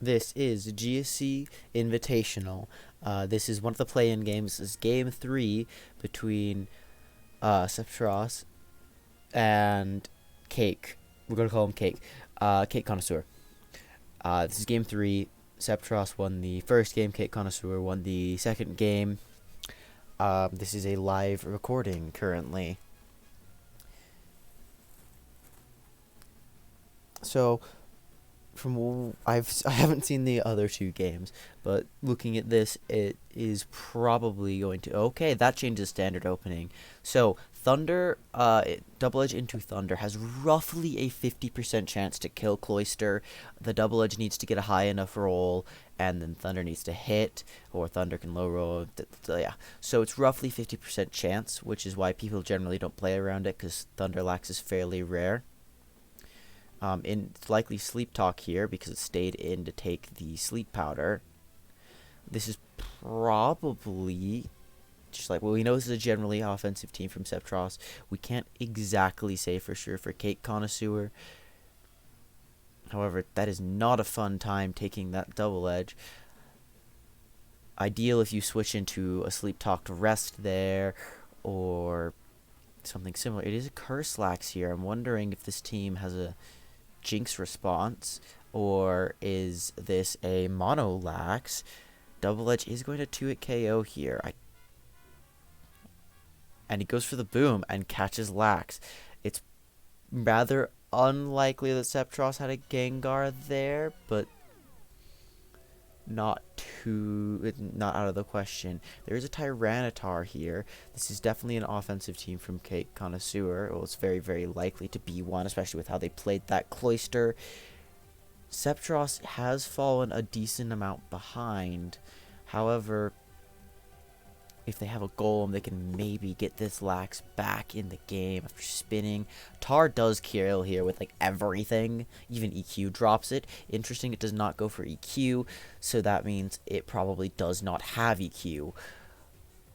This is GSC Invitational. This is one of the play-in games. This is game 3 between Sceptross and Cake. We're going to call him Cake. Cake Connoisseur. This is game 3. Sceptross won the first game. Cake Connoisseur won the second game. This is a live recording currently. So, I haven't seen the other two games, but looking at this, it is probably going to that changes standard opening. So Thunder, Double Edge into Thunder has roughly a 50% chance to kill Cloister. The Double Edge needs to get a high enough roll, and then Thunder needs to hit, or Thunder can low roll. Yeah, so it's roughly 50% chance, which is why people generally don't play around it because Thunder Lax is fairly rare. It's likely Sleep Talk here because it stayed in to take the Sleep Powder. This is probably just like, well, we know this is a generally offensive team from Sceptross. We can't exactly say for sure for Cake Connoisseur. However, that is not a fun time taking that Double Edge. Ideal if you switch into a Sleep Talk to rest there or something similar. It is a Curse Lax here. I'm wondering if this team has a Jinx response, or is this a mono lax? Double Edge is going to 2-hit KO here. And he goes for the boom and catches lax. It's rather unlikely that Sceptross had a Gengar there, but not out of the question. There is a Tyranitar here. This is definitely an offensive team from Cake Connoisseur. Well, it's very, very likely to be one, especially with how they played that Cloister. Sceptross has fallen a decent amount behind. However, if they have a Golem, they can maybe get this Lax back in the game after spinning. Tar does kill here with like everything. Even EQ drops it. Interesting, it does not go for EQ, so that means it probably does not have EQ.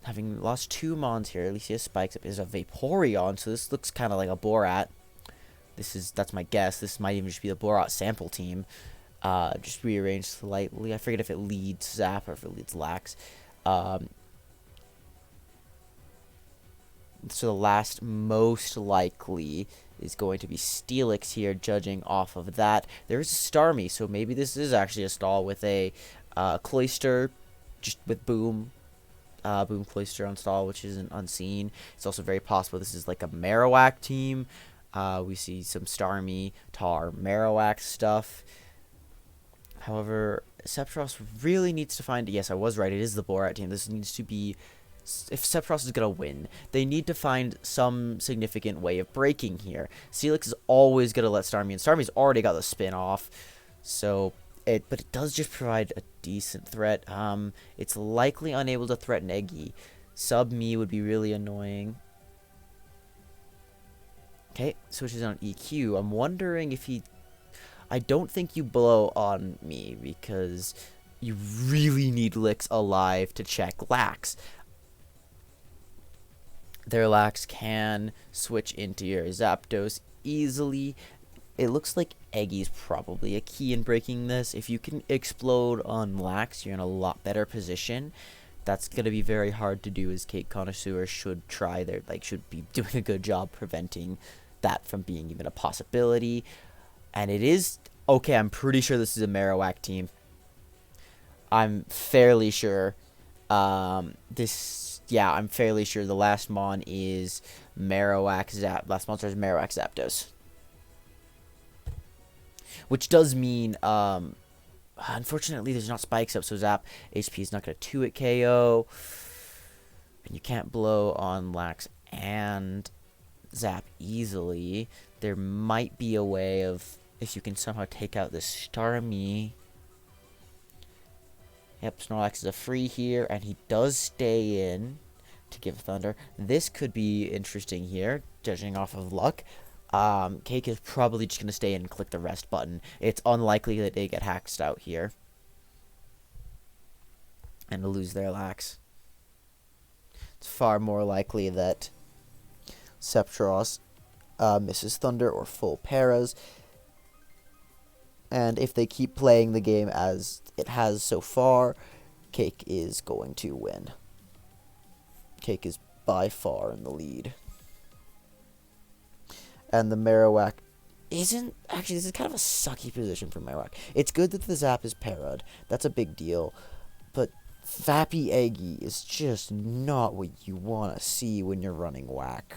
Having lost 2 Mons here, at least he has Spikes Up, is a Vaporeon, so this looks kind of like a Borat. That's my guess. This might even just be the Borat sample team. Just rearranged slightly. I forget if it leads Zap or if it leads Lax. So the last most likely is going to be Steelix here, judging off of that. There's a Starmie, so maybe this is actually a stall with a Cloister, just with Boom. Boom Cloister on stall, which isn't unseen. It's also very possible this is like a Marowak team. We see some Starmie, Tar, Marowak stuff. However, Sceptross really needs to find... Yes, I was right. It is the Borat team. This needs to be... If Sceptross is going to win, they need to find some significant way of breaking here. Steelix is always going to let Starmie, and Starmie's already got the spin off, but it does just provide a decent threat. It's likely unable to threaten Eggy. Sub me would be really annoying. Okay, switches on EQ. I'm wondering if I don't think you blow on me because you really need Licks alive to check Lax. Their Lax can switch into your Zapdos easily. It looks like Eggy's probably a key in breaking this. If you can explode on Lax, you're in a lot better position. That's going to be very hard to do, as Cake Connoisseur should be doing a good job preventing that from being even a possibility. And it is... Okay, I'm pretty sure this is a Marowak team. I'm fairly sure. I'm fairly sure the last mon is last monster is Marowak Zapdos. Which does mean, unfortunately, there's not Spikes Up, so Zap HP is not going to 2-hit KO. And you can't blow on Lax and Zap easily. There might be a way of, if you can somehow take out this Starmie. Yep, Snorlax is a free here, and he does stay in to give Thunder. This could be interesting here, judging off of luck. Cake is probably just going to stay in and click the rest button. It's unlikely that they get hacked out here and lose their Lax. It's far more likely that Sceptross misses Thunder or full paras. And if they keep playing the game as it has so far, Cake is going to win. Cake is by far in the lead. And the Marowak isn't... Actually, this is kind of a sucky position for Marowak. It's good that the Zap is para'd. That's a big deal. But Vappy Eggy is just not what you want to see when you're running Whack.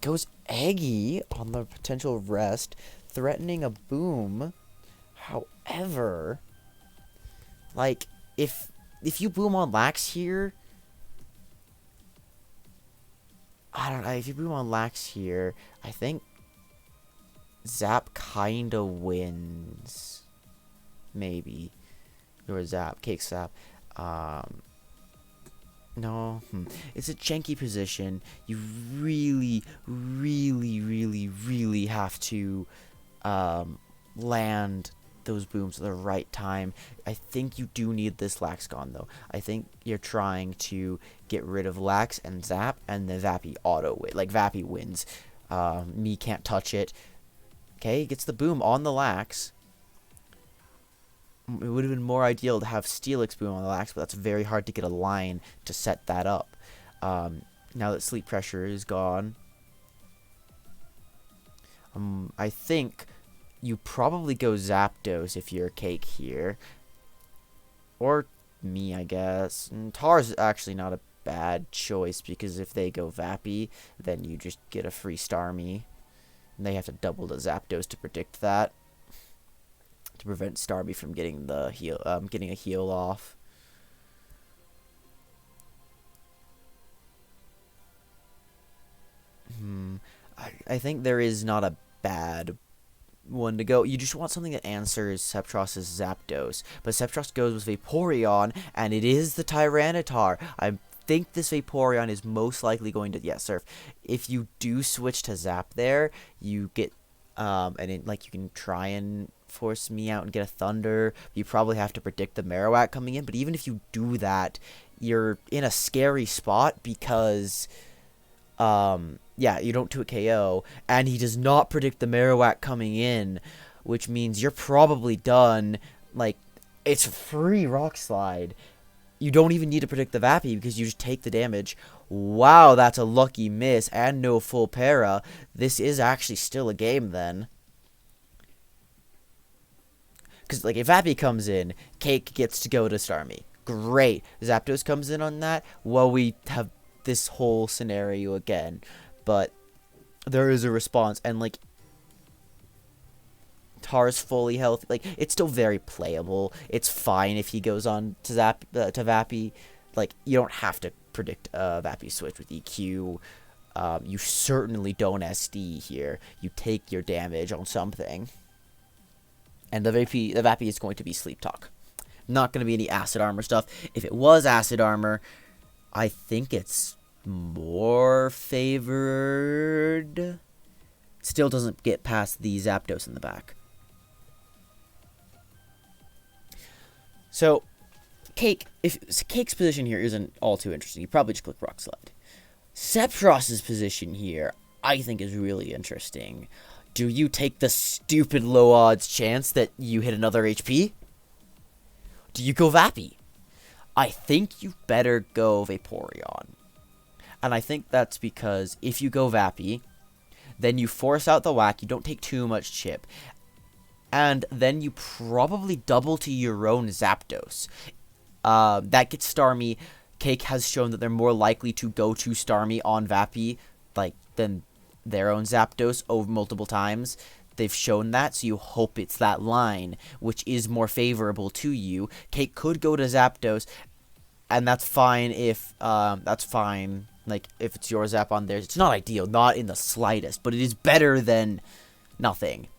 Goes Eggy on the potential rest, threatening a boom. However, like, if you boom on Lax here, I don't know, if you boom on Lax here, I think Zap kinda wins. Maybe. Or Zap, Cake Zap. No, it's a janky position. You really, really, really, really have to land those booms at the right time. I think you do need this Lax gone, though. I think you're trying to get rid of Lax and Zap, and the Vappy auto win. Like, Vappy wins. Me can't touch it. Okay, gets the boom on the Lax. It would have been more ideal to have Steelix boom on the Lax, but that's very hard to get a line to set that up. Now that Sleep Pressure is gone, I think you probably go Zapdos if you're Cake here. Or me, I guess. And Tar's actually not a bad choice, because if they go Vappy, then you just get a free Starmie. And they have to double the Zapdos to predict that, to prevent Starmie from getting the heal, getting a heal off. I think there is not a bad one to go. You just want something that answers Sceptross's Zapdos, but Sceptross goes with Vaporeon, and it is the Tyranitar. I think this Vaporeon is most likely going to Surf. If you do switch to Zap there, you get like, you can try and force me out and get a Thunder. You probably have to predict the Marowak coming in, but even if you do that, you're in a scary spot, because you don't 2-hit KO, and he does not predict the Marowak coming in, which means you're probably done. Like, it's free Rock Slide. You don't even need to predict the Vappy, because you just take the damage. Wow, that's a lucky miss, and no full para. This is actually still a game, then. Because, like, if Vappy comes in, Cake gets to go to Starmie. Great. Zapdos comes in on that. Well, we have this whole scenario again. But there is a response, and, like, Tar's fully healthy. Like, it's still very playable. It's fine if he goes on to Vappy. Like, you don't have to predict a Vappy switch with EQ. You certainly don't SD here. You take your damage on something. And the Vappy is going to be Sleep Talk. Not going to be any Acid Armor stuff. If it was Acid Armor, I think it's more favored. Still doesn't get past the Zapdos in the back. So, Cake's position here isn't all too interesting. You probably just click Rock Slide. Sceptross's position here, I think, is really interesting. Do you take the stupid low odds chance that you hit another HP? Do you go Vappy? I think you better go Vaporeon. And I think that's because if you go Vappy, then you force out the Whack, you don't take too much chip, and then you probably double to your own Zapdos. That gets Starmie. Cake has shown that they're more likely to go to Starmie on Vappy, like, than their own Zapdos over multiple times. They've shown that, so you hope it's that line, which is more favorable to you. Cake could go to Zapdos, and that's fine if, like, if it's your Zap on theirs. It's not ideal, not in the slightest, but it is better than nothing.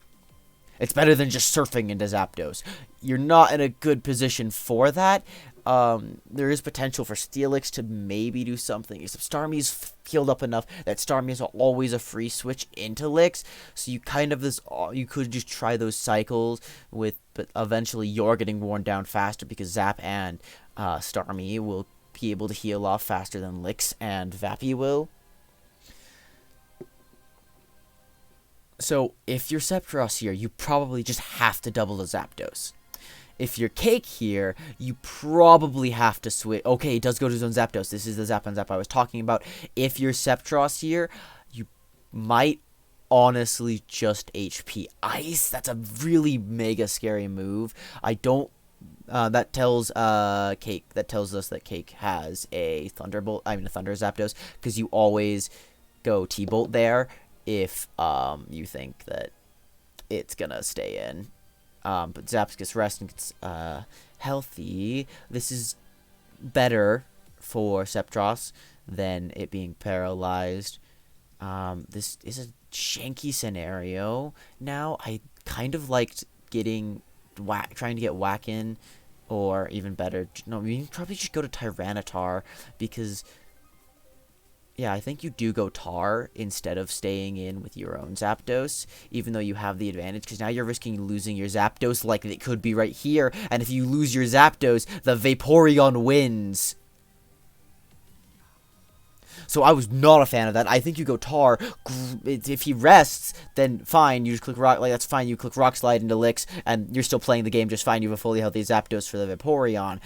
It's better than just surfing into Zapdos. You're not in a good position for that. There is potential for Steelix to maybe do something, except Starmie's healed up enough that Starmie is always a free switch into Lix, so you you could just try those cycles with, but eventually you're getting worn down faster, because Zap and Starmie will be able to heal off faster than Lix and Vappy will. So if you're Sceptross here, you probably just have to double the Zapdos. If you're Cake here, you probably have to switch. Okay, it does go to his own Zapdos. This is the Zap on Zap I was talking about. If you're Sceptross here, you might honestly just HP Ice. That's a really mega scary move. I don't. That tells Cake. That tells us that Cake has a Thunderbolt. I mean a Thunder Zapdos, because you always go T-Bolt there if you think that it's gonna stay in. But Zaps gets rest and gets healthy. This is better for Sceptross than it being paralyzed. This is a shanky scenario. Now, I kind of liked getting trying to get Whack in, or even better, no, you can probably just go to Tyranitar, because yeah, I think you do go Tar instead of staying in with your own Zapdos, even though you have the advantage, because now you're risking losing your Zapdos like it could be right here, and if you lose your Zapdos, the Vaporeon wins. So I was not a fan of that. I think you go Tar. If he rests, then fine, you just click Rock, like that's fine, you click Rock Slide into Licks, and you're still playing the game just fine, you have a fully healthy Zapdos for the Vaporeon.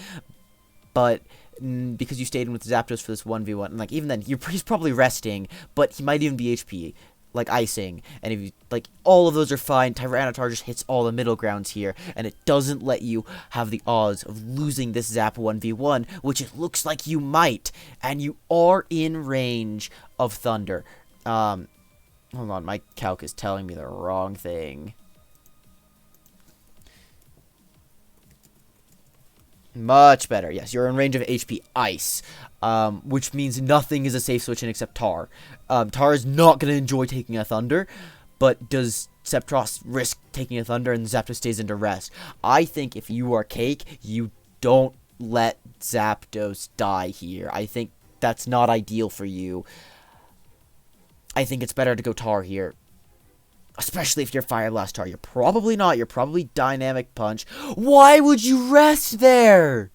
But because you stayed in with Zapdos for this 1v1, and like even then, he's probably resting, but he might even be HP, like Icing, and if you, like, all of those are fine. Tyranitar just hits all the middle grounds here, and it doesn't let you have the odds of losing this Zap 1v1, which it looks like you might, and you are in range of Thunder. Hold on, my calc is telling me the wrong thing. Much better. Yes, you're in range of HP Ice, which means nothing is a safe switch in except Tar. Tar is not going to enjoy taking a Thunder, but does Sceptross risk taking a Thunder and Zapdos stays into rest? I think if you are Cake, you don't let Zapdos die here. I think that's not ideal for you. I think it's better to go Tar here. Especially if you're Fire Blast Tar. You're probably not. You're probably Dynamic Punch. Why would you rest there?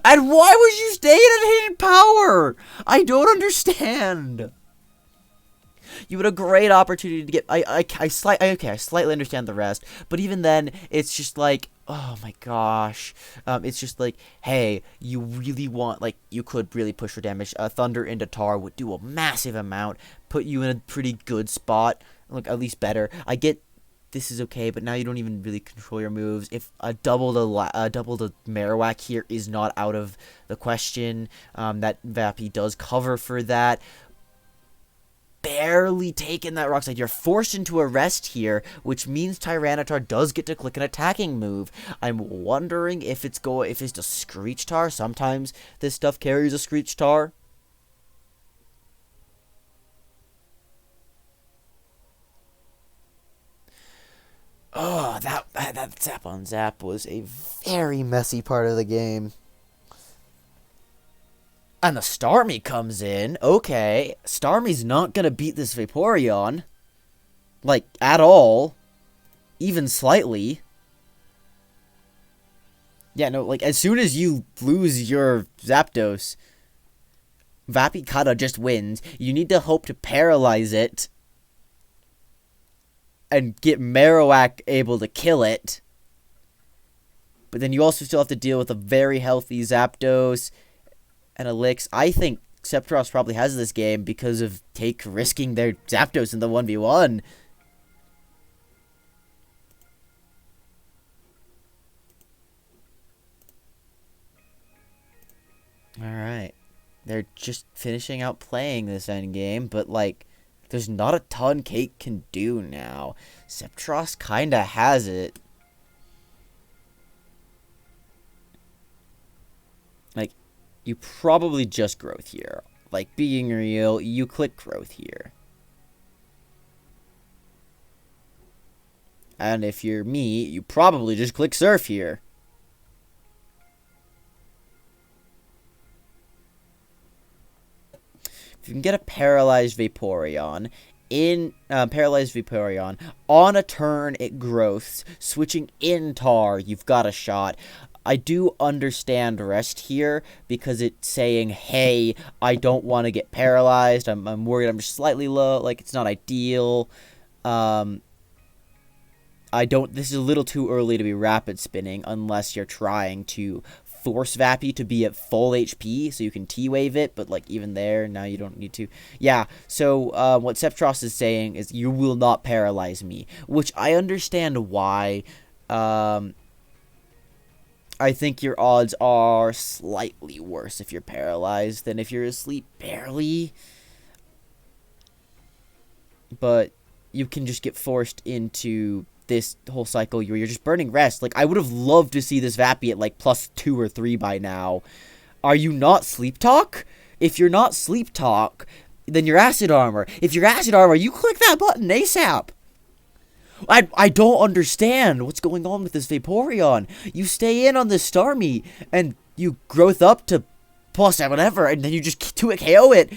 And why would you stay in a hidden power? I don't understand. You had a great opportunity to get... I slightly understand the rest. But even then, it's just like... Oh my gosh. It's just like, hey, you really want... Like, you could really push for damage. Thunder into Tar would do a massive amount. Put you in a pretty good spot. Like, at least better. I get... This is okay, but now you don't even really control your moves. If a double to Marowak here is not out of the question, that Vappy does cover for that. Barely taken that Rock Slide. You're forced into a rest here, which means Tyranitar does get to click an attacking move. I'm wondering if it's a Screech Tar. Sometimes this stuff carries a Screech Tar. Oh, that Zap on Zap was a very messy part of the game. And the Starmie comes in. Okay, Starmie's not gonna beat this Vaporeon. Like, at all. Even slightly. Yeah, no, like, as soon as you lose your Zapdos, Vappy kinda just wins. You need to hope to paralyze it. And get Marowak able to kill it. But then you also still have to deal with a very healthy Zapdos and Elix. I think Sceptross probably has this game because of Cake risking their Zapdos in the 1v1. Alright. They're just finishing out playing this endgame, but like, there's not a ton Cake can do now. Sceptross kinda has it. Like, you probably just Growth here. Like, being real, you click Growth here. And if you're me, you probably just click Surf here. If you can get a Paralyzed Vaporeon, on a turn it growths, switching in Tar, you've got a shot. I do understand rest here because it's saying, hey, I don't want to get paralyzed. I'm worried I'm just slightly low. Like, it's not ideal. This is a little too early to be rapid spinning unless you're trying to force Vappy to be at full HP so you can T-Wave it, but like even there, now you don't need to. Yeah, so what Sceptross is saying is you will not paralyze me, which I understand why. I think your odds are slightly worse if you're paralyzed than if you're asleep barely. But you can just get forced into this whole cycle where you're just burning rest. Like, I would have loved to see this Vappy at like +2 or 3 by now. Are you not Sleep Talk? If you're not Sleep Talk, then you're Acid Armor. If you're Acid Armor, you click that button ASAP. I don't understand what's going on with this Vaporeon. You stay in on this Starmie, and you growth up to plus whatever, and then you just 2-hit KO it.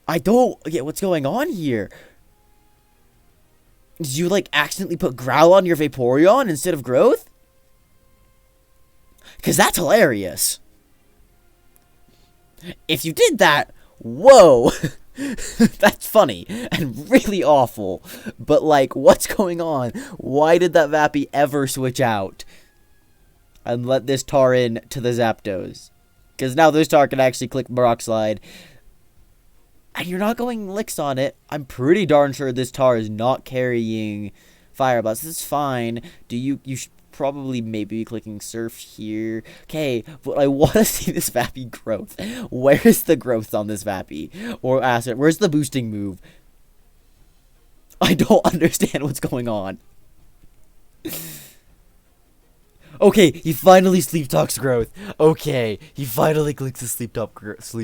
I don't get what's going on here. Did you, like, accidentally put Growl on your Vaporeon instead of growth? Because that's hilarious. If you did that, whoa. That's funny and really awful. But, like, what's going on? Why did that Vappy ever switch out and let this Tar in to the Zapdos? Because now this Tar can actually click Rock Slide. And you're not going Licks on it. I'm pretty darn sure this Tar is not carrying Fire Blast. This is fine. You should probably maybe be clicking Surf here. Okay, but I want to see this Vappy growth. Where is the growth on this Vappy? Or Acid? Where's the boosting move? I don't understand what's going on. Okay, he finally Sleep Talks growth. Okay, he finally clicks the Sleep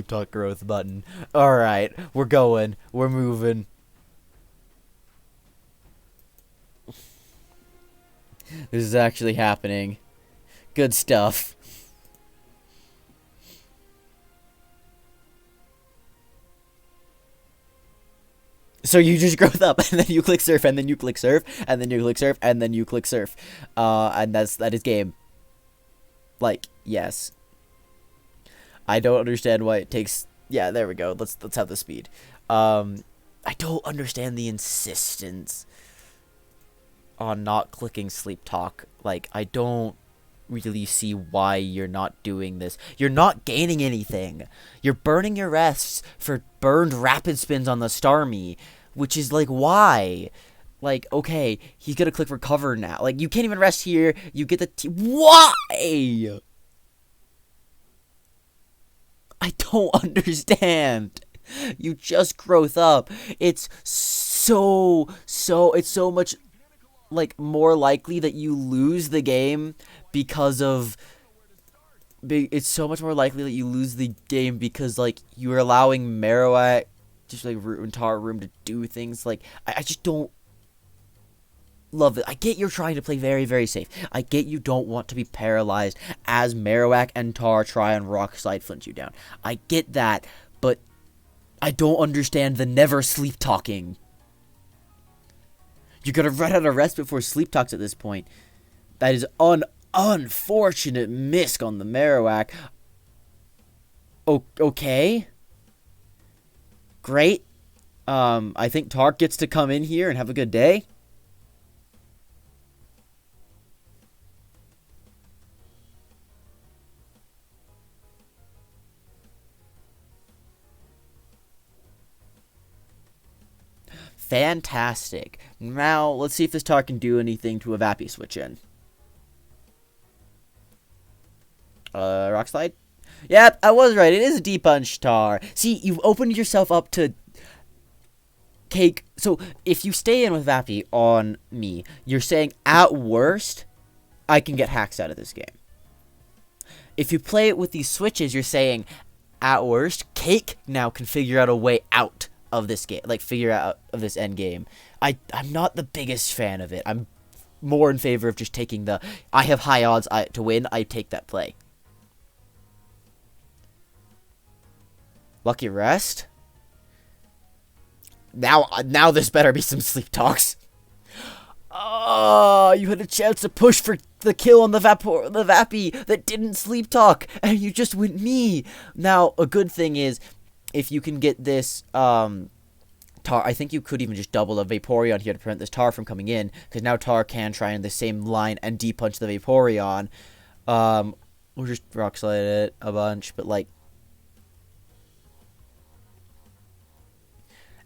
Talk growth button. Alright, we're going. We're moving. This is actually happening. Good stuff. So you just growth up, and then you click Surf, and then you click Surf, and then you click Surf, and then you click Surf. And that is game. Like, yes. I don't understand why it takes... Yeah, there we go. Let's have the speed. I don't understand the insistence on not clicking Sleep Talk. Like, I don't really see why you're not doing this. You're not gaining anything. You're burning your rests for burned rapid spins on the Starmie, which is like, why? Like, okay, he's gonna click Recover now. Like, you can't even rest here. You get the why? I don't understand. You just growth up. It's so much like more likely that you lose the game because of it's so much more likely that you lose the game because like you're allowing Marowak just like entire room to do things. Like I just don't love it. I get you're trying to play very, very safe. I get you don't want to be paralyzed as Marowak and Tar try and Rock Slide flinch you down. I get that, but I don't understand the never Sleep Talking. You're gonna run out of rest before Sleep Talks at this point. That is unfortunate miss on the Marowak. Okay. Great. I think Tark gets to come in here and have a good day. Fantastic. Now, let's see if this Tar can do anything to a Vappy switch in. Rock Slide? Yep, I was right. It is a D-Punch Tar. See, you've opened yourself up to Cake. So, if you stay in with Vappy on me, you're saying, at worst, I can get hacks out of this game. If you play it with these switches, you're saying, at worst, Cake now can figure out a way out of this game, like figure out of this end game. I'm not the biggest fan of it. I'm more in favor of just taking the I have high odds to win. I take that play. Lucky Rest. Now this better be some Sleep Talks. Oh, you had a chance to push for the kill on the Vappy that didn't sleep talk, and you just went me. Now, a good thing is, if you can get this, Tar, I think you could even just double a Vaporeon here to prevent this Tar from coming in, because now Tar can try in the same line and D-punch the Vaporeon. We'll just Rock Slide it a bunch, but like...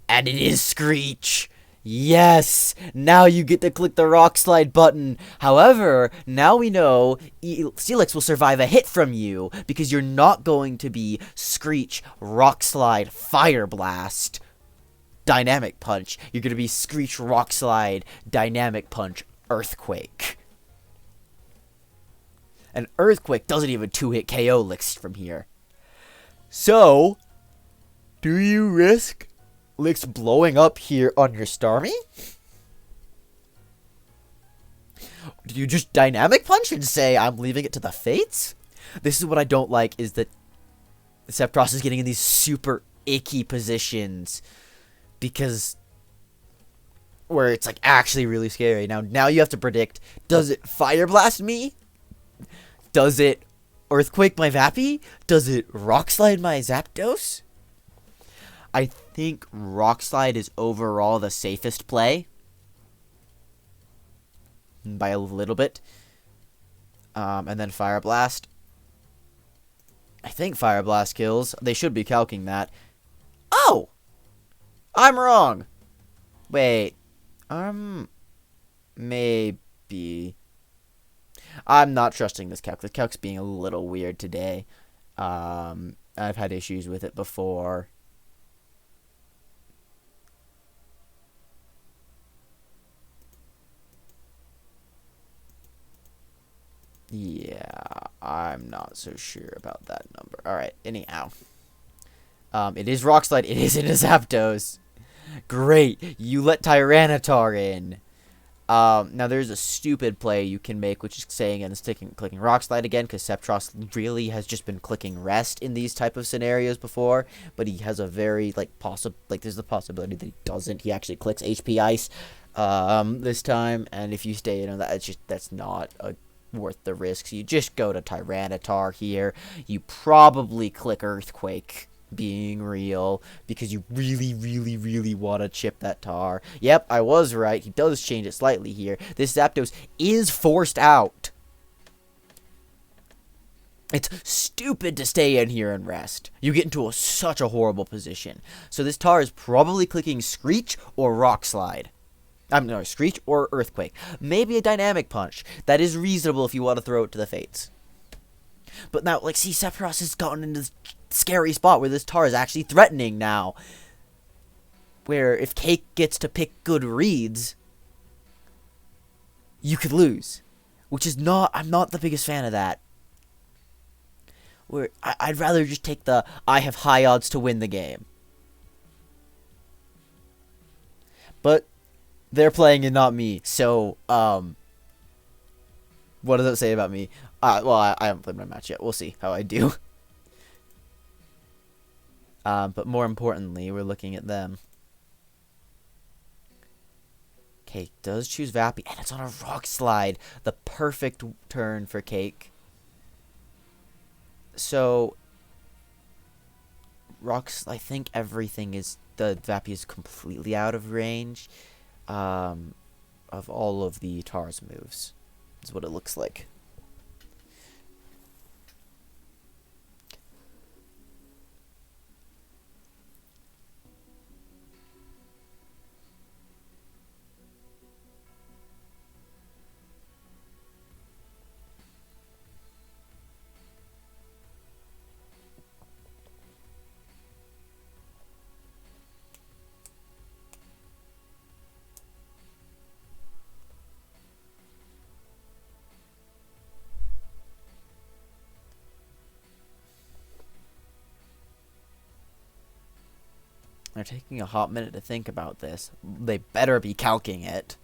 And it is Screech! Yes! Now you get to click the Rock Slide button. However, now we know Steelix will survive a hit from you, because you're not going to be Screech, Rock Slide, Fire Blast, Dynamic Punch. You're going to be Screech, Rock Slide, Dynamic Punch, Earthquake. And Earthquake doesn't even 2-hit KO Lix from here. So, do you risk Lix blowing up here on your Starmie? Do you just Dynamic Punch and say, I'm leaving it to the fates? This is what I don't like, is that Sceptross is getting in these super icky positions. Because... where it's like actually really scary. Now you have to predict, does it Fire Blast me? Does it Earthquake my Vappy? Does it Rock Slide my Zapdos? I think Rock Slide is overall the safest play. By a little bit. And then Fire Blast. I think Fire Blast kills. They should be calcing that. Oh! I'm wrong! Wait. Maybe. I'm not trusting this calc. This calc's being a little weird today. I've had issues with it before. Yeah, I'm not so sure about that number. Alright, anyhow. It is Rock Slide. It is in a Zapdos. Great. You let Tyranitar in. Now there's a stupid play you can make, which is saying and clicking Rock Slide again, because Sceptross really has just been clicking Rest in these type of scenarios before, but he has a very, there's the possibility that he doesn't. He actually clicks HP Ice, this time, and if you stay in on that, that's not worth the risk. So you just go to Tyranitar here. You probably click Earthquake, being real, because you really want to chip that Tar. Yep, I was right. He does change it slightly here. This Zapdos is forced out. It's stupid to stay in here and rest. You get into such a horrible position. So this Tar is probably clicking Screech or Rock Slide. I'm sorry, Screech or Earthquake. Maybe a Dynamic Punch. That is reasonable if you want to throw it to the fates. But now, see, Sceptross has gotten into this scary spot where this Tar is actually threatening now. Where if Cake gets to pick good reads, you could lose. Which is I'm not the biggest fan of that. Where I'd rather just take the, I have high odds to win the game. But they're playing and not me, so, what does it say about me? Well, I haven't played my match yet. We'll see how I do. But more importantly, we're looking at them. Cake does choose Vappy, and it's on a Rock Slide. The perfect turn for Cake. So, I think everything is, the Vappy is completely out of range. Of all of the Tar's moves, is what it looks like. They're taking a hot minute to think about this. They better be calking it.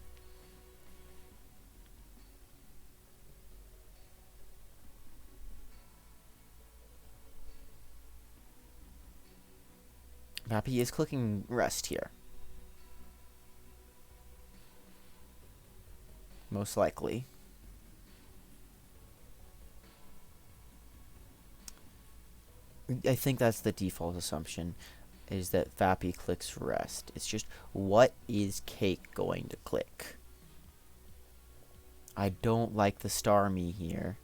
Vappy is clicking Rest here. most likely. I think that's the default assumption, is that Vappy clicks rest. It's just, what is Cake going to click? I don't like the Starmie here.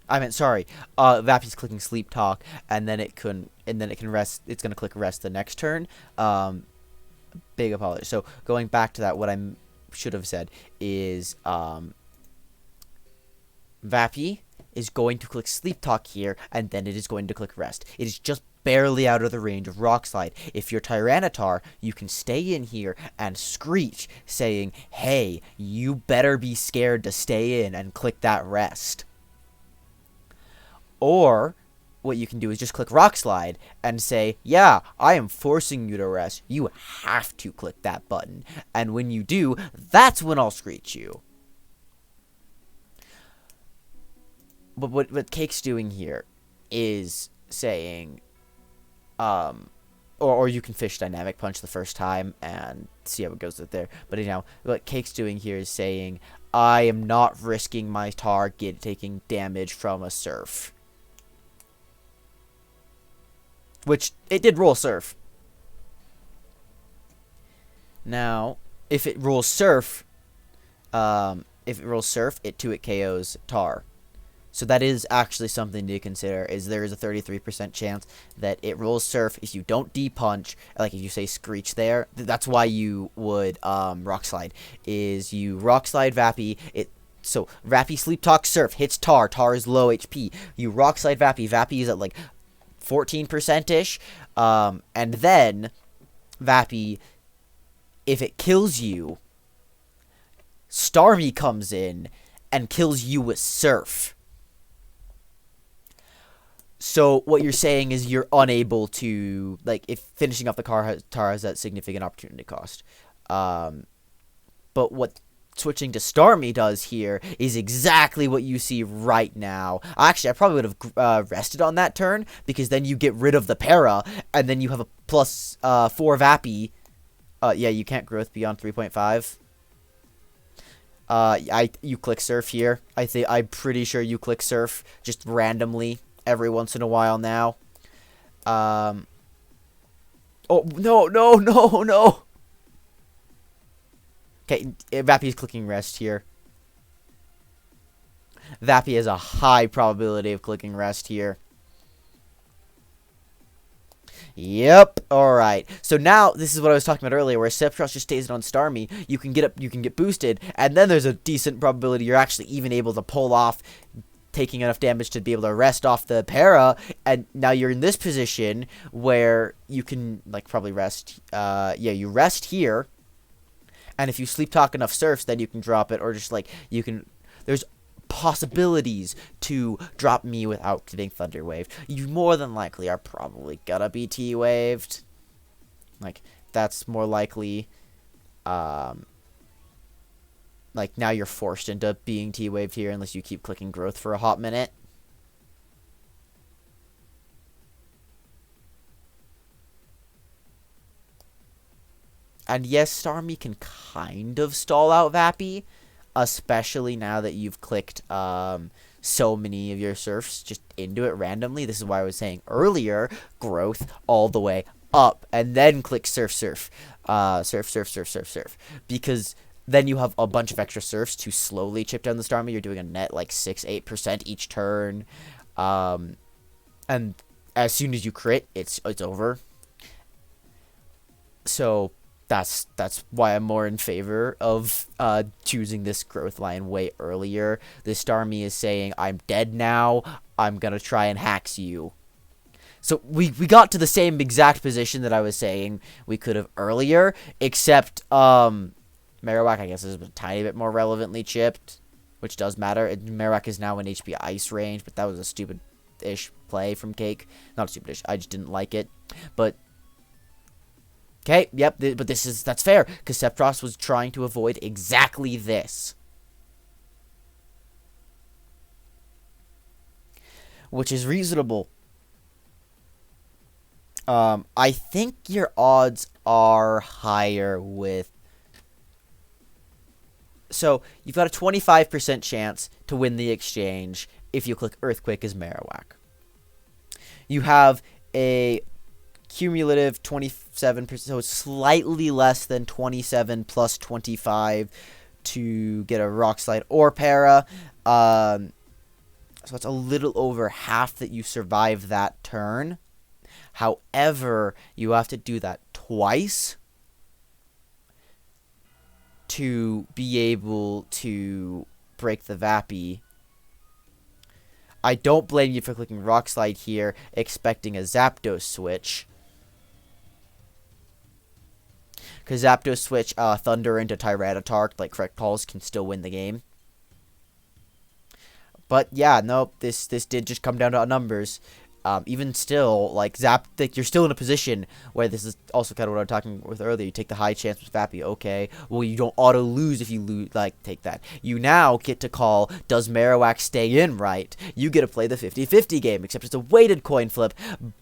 I meant, sorry. Vappy's clicking Sleep Talk, and then it can rest. It's gonna click rest the next turn. Big apology. So going back to that, what I should have said is Vappy is going to click Sleep Talk here, and then it is going to click Rest. It is just barely out of the range of Rock Slide. If you're Tyranitar, you can stay in here and screech, saying, hey, you better be scared to stay in, and click that Rest. Or what you can do is just click Rock Slide and say, yeah, I am forcing you to rest. You have to click that button. And when you do, that's when I'll screech you. But what Cake's doing here is saying, or you can fish Dynamic Punch the first time and see how it goes with there. But anyhow, what Cake's doing here is saying, I am not risking my target taking damage from a Surf. Which, it did roll Surf. Now, if it rolls Surf, it 2-hit KOs Tar. So that is actually something to consider, is there is a 33% chance that it rolls Surf if you don't D-Punch, like if you say Screech there. That's why you would Rock Slide, is you Rock Slide Vappy, so Vappy Sleep Talk Surf hits Tar, Tar is low HP. You Rock Slide Vappy, Vappy is at like 14%-ish, and then Vappy, if it kills you, Starmie comes in and kills you with Surf. So what you're saying is you're unable to, like, if finishing off the car Tar has that significant opportunity cost. But what switching to Starmie does here is exactly what you see right now. Actually, I probably would have rested on that turn, because then you get rid of the para, and then you have a plus 4 Vappy. Yeah, you can't growth beyond 3.5. You click Surf here. I'm pretty sure you click Surf just randomly every once in a while now. Oh, no. Okay, Vappy's clicking Rest here. Vappy has a high probability of clicking Rest here. Yep. Alright. So now, this is what I was talking about earlier, where Sceptross just stays on Starmie. You can get boosted, and then there's a decent probability you're actually even able to pull off taking enough damage to be able to rest off the para, and now you're in this position where you can, like, probably rest, you rest here, and if you Sleep Talk enough Surfs, then you can drop it, or just, like, there's possibilities to drop me without getting Thunder Waved. You more than likely are probably gonna be T-Waved. Like, that's more likely, like, now you're forced into being T-Waved here unless you keep clicking Growth for a hot minute. And yes, Starmie can kind of stall out Vappy, especially now that you've clicked so many of your Surfs just into it randomly. This is why I was saying earlier, Growth all the way up, and then click Surf. Surf. Because then you have a bunch of extra Surfs to slowly chip down the Starmie. You're doing a net like 6-8% each turn. And as soon as you crit, it's over. So that's why I'm more in favor of choosing this Growth line way earlier. The Starmie is saying, I'm dead now. I'm going to try and hax you. So we got to the same exact position that I was saying we could have earlier, except Marowak, I guess, is a tiny bit more relevantly chipped, which does matter. Marowak is now in HP Ice range, but that was a stupid-ish play from Cake. Not stupid-ish, I just didn't like it. But, okay, yep, but that's fair, because Sceptross was trying to avoid exactly this. Which is reasonable. I think your odds are higher with So you've got a 25% chance to win the exchange if you click Earthquake as Marowak. You have a cumulative 27%, so it's slightly less than 27 plus 25 to get a Rock Slide or Para. So it's a little over half that you survive that turn. However, you have to do that twice to be able to break the Vappy. I don't blame you for clicking Rock Slide here, expecting a Zapdos switch. Because Zapdos switch Thunder into Tyranitar, like correct calls, can still win the game. But yeah, no, this did just come down to numbers. Even still, like you're still in a position where this is also kind of what I was talking with earlier. You take the high chance with Vappy, okay. Well, you don't auto lose if you lose. Like, take that. You now get to call, does Marowak stay in right? You get to play the 50-50 game, except it's a weighted coin flip.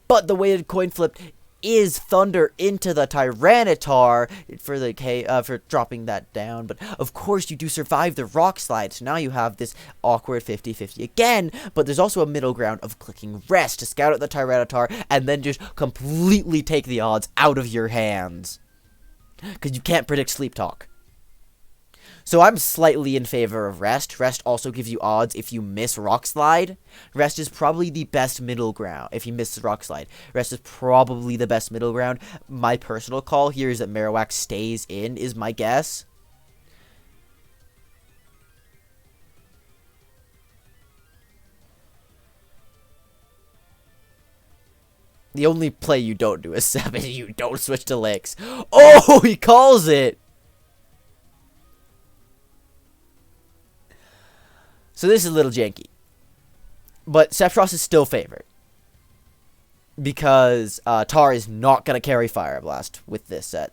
But the weighted coin flip is Thunder into the Tyranitar for the for dropping that down. But of course you do survive the Rock Slide, so now you have this awkward 50-50 again. But there's also a middle ground of clicking Rest to scout out the Tyranitar and then just completely take the odds out of your hands, because you can't predict Sleep Talk. So I'm slightly in favor of Rest. Rest also gives you odds if you miss Rock Slide. Rest is probably the best middle ground if you miss the Rock Slide. Rest is probably the best middle ground. My personal call here is that Marowak stays in, is my guess. The only play you don't do is 7. You don't switch to Licks. Oh, he calls it! So this is a little janky. But Sceptross is still favored, because Tar is not going to carry Fire Blast with this set.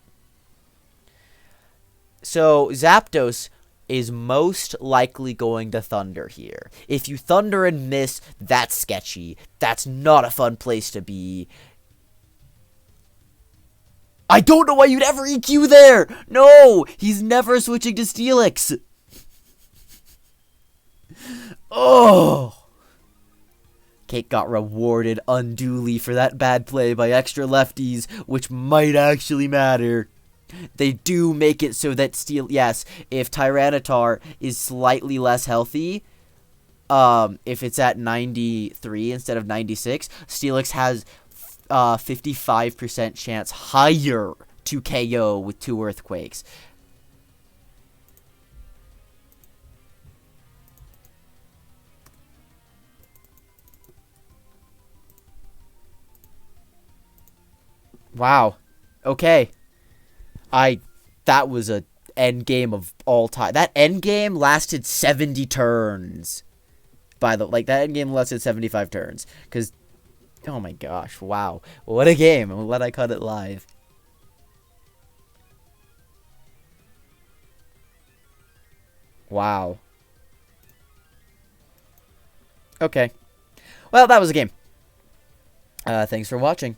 So Zapdos is most likely going to Thunder here. If you Thunder and miss, that's sketchy. That's not a fun place to be. I don't know why you'd ever EQ there! No! He's never switching to Steelix! Oh! Cake got rewarded unduly for that bad play by extra lefties, which might actually matter. They do make it so that yes, if Tyranitar is slightly less healthy, if it's at 93 instead of 96, Steelix has 55% chance higher to KO with 2 Earthquakes. Wow. Okay. That was a end game of all time. That end game lasted 70 turns. That end game lasted 75 turns. Cause, oh my gosh, wow. What a game. I'm glad I cut it live. Wow. Okay. Well, that was a game. Thanks for watching.